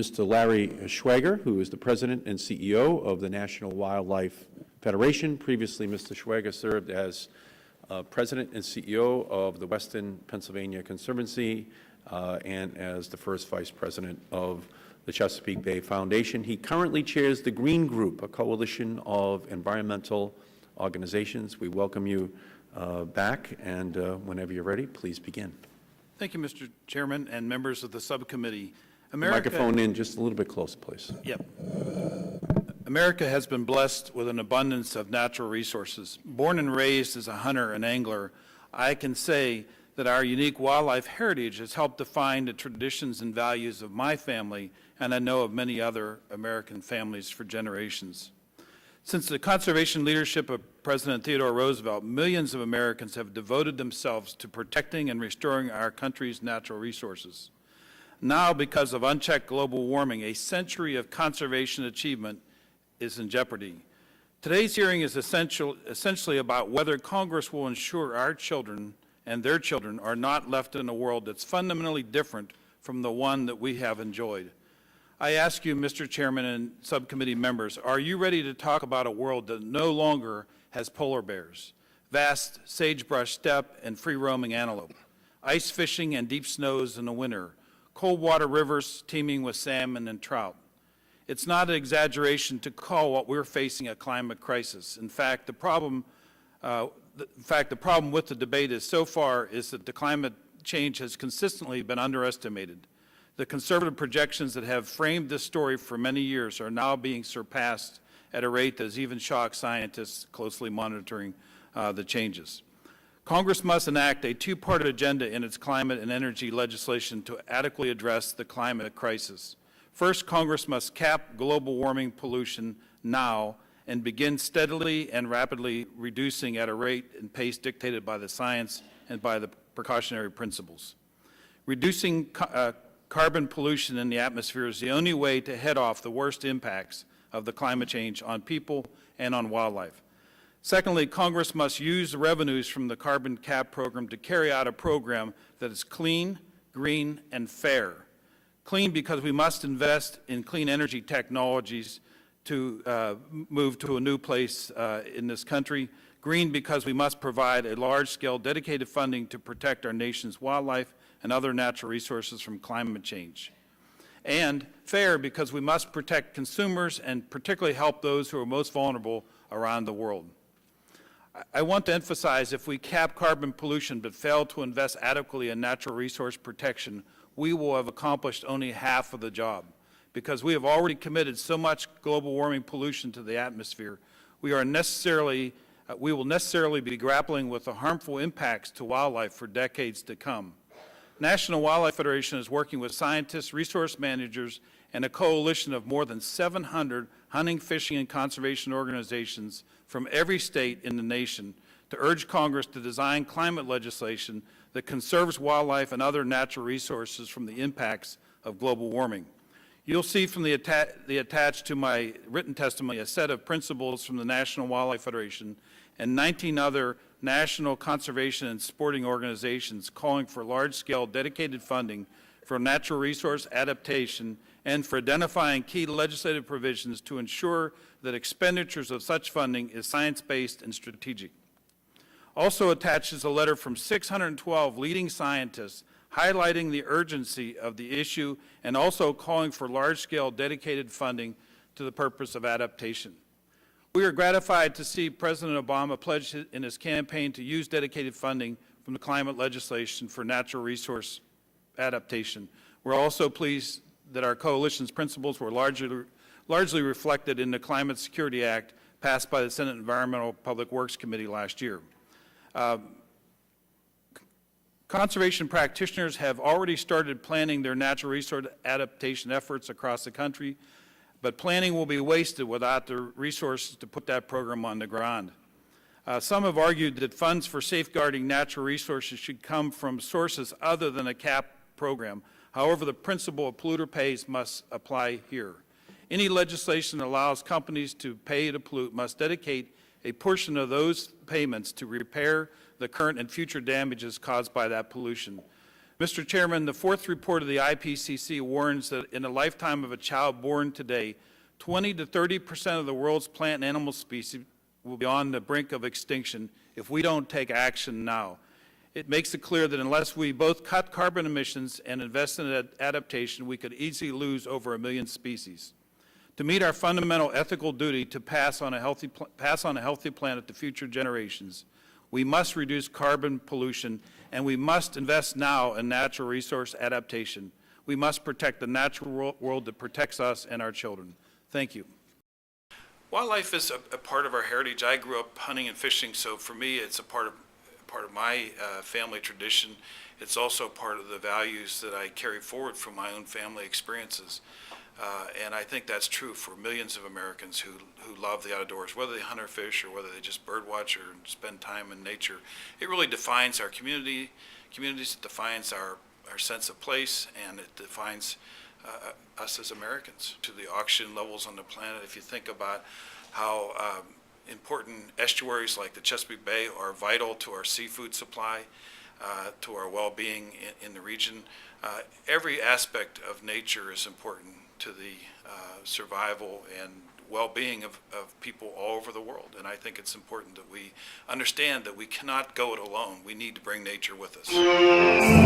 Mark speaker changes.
Speaker 1: Mr. Larry Schweiger, who is the President and CEO of the National Wildlife Federation. Previously, Mr. Schweiger served as President and CEO of the Western Pennsylvania Conservancy and as the first Vice President of the Chesapeake Bay Foundation. He currently chairs the Green Group, a coalition of environmental organizations. We welcome you back, and whenever you're ready, please begin.
Speaker 2: Thank you, Mr. Chairman and members of the subcommittee.
Speaker 1: Microphone in just a little bit closer, please.
Speaker 2: Yep. America has been blessed with an abundance of natural resources. Born and raised as a hunter and angler, I can say that our unique wildlife heritage has helped define the traditions and values of my family, and I know of many other American families for generations. Since the conservation leadership of President Theodore Roosevelt, millions of Americans have devoted themselves to protecting and restoring our country's natural resources. Now, because of unchecked global warming, a century of conservation achievement is in jeopardy. Today's hearing is essentially about whether Congress will ensure our children and their children are not left in a world that's fundamentally different from the one that we have enjoyed. I ask you, Mr. Chairman and subcommittee members, are you ready to talk about a world that no longer has polar bears, vast sagebrush steppe and free-roaming antelope, ice fishing and deep snows in the winter, cold water rivers teeming with salmon and trout? It's not an exaggeration to call what we're facing a climate crisis. In fact, the problem with the debate is so far is that the climate change has consistently been underestimated. The conservative projections that have framed this story for many years are now being surpassed at a rate that has even shocked scientists closely monitoring the changes. Congress must enact a two-part agenda in its climate and energy legislation to adequately address the climate crisis. First, Congress must cap global warming pollution now and begin steadily and rapidly reducing at a rate and pace dictated by the science and by the precautionary principles. Reducing carbon pollution in the atmosphere is the only way to head off the worst impacts of the climate change on people and on wildlife. Secondly, Congress must use the revenues from the carbon cap program to carry out a program that is clean, green, and fair. Clean because we must invest in clean energy technologies to move to a new place in this country. Green because we must provide a large-scale dedicated funding to protect our nation's wildlife and other natural resources from climate change. And fair because we must protect consumers and particularly help those who are most vulnerable around the world. I want to emphasize, if we cap carbon pollution but fail to invest adequately in natural resource protection, we will have accomplished only half of the job. Because we have already committed so much global warming pollution to the atmosphere, we will necessarily be grappling with the harmful impacts to wildlife for decades to come. National Wildlife Federation is working with scientists, resource managers, and a coalition of more than 700 hunting, fishing, and conservation organizations from every state in the nation to urge Congress to design climate legislation that conserves wildlife and other natural resources from the impacts of global warming. You'll see from the attached to my written testimony a set of principles from the National Wildlife Federation and 19 other national conservation and sporting organizations calling for large-scale dedicated funding for natural resource adaptation and for identifying key legislative provisions to ensure that expenditures of such funding is science-based and strategic. Also attached is a letter from 612 leading scientists highlighting the urgency of the issue and also calling for large-scale dedicated funding to the purpose of adaptation. We are gratified to see President Obama pledge in his campaign to use dedicated funding from the climate legislation for natural resource adaptation. We're also pleased that our coalition's principles were largely reflected in the Climate Security Act passed by the Senate Environmental Public Works Committee last year. Conservation practitioners have already started planning their natural resource adaptation efforts across the country, but planning will be wasted without the resources to put that program on the ground. Some have argued that funds for safeguarding natural resources should come from sources other than a CAP program. However, the principle of polluter pays must apply here. Any legislation that allows companies to pay to pollute must dedicate a portion of those payments to repair the current and future damages caused by that pollution. Mr. Chairman, the fourth report of the IPCC warns that in the lifetime of a child born today, 20 to 30% of the world's plant and animal species will be on the brink of extinction if we don't take action now. It makes it clear that unless we both cut carbon emissions and invest in adaptation, we could easily lose over 1 million species. To meet our fundamental ethical duty to pass on a healthy planet to future generations, we must reduce carbon pollution, and we must invest now in natural resource adaptation. We must protect the natural world that protects us and our children. Thank you. Wildlife is a part of our heritage. I grew up hunting and fishing, so for me it's a part of my family tradition. It's also part of the values that I carry forward from my own family experiences. And I think that's true for millions of Americans who love the outdoors, whether they hunt or fish or whether they just bird watch or spend time in nature. It really defines our communities, it defines our sense of place, and it defines us as Americans. To the oxygen levels on the planet, if you think about how important estuaries like the Chesapeake Bay are vital to our seafood supply, to our well-being in the region, every aspect of nature is important to the survival and well-being of people all over the world. And I think it's important that we understand that we cannot go it alone. We need to bring nature with us.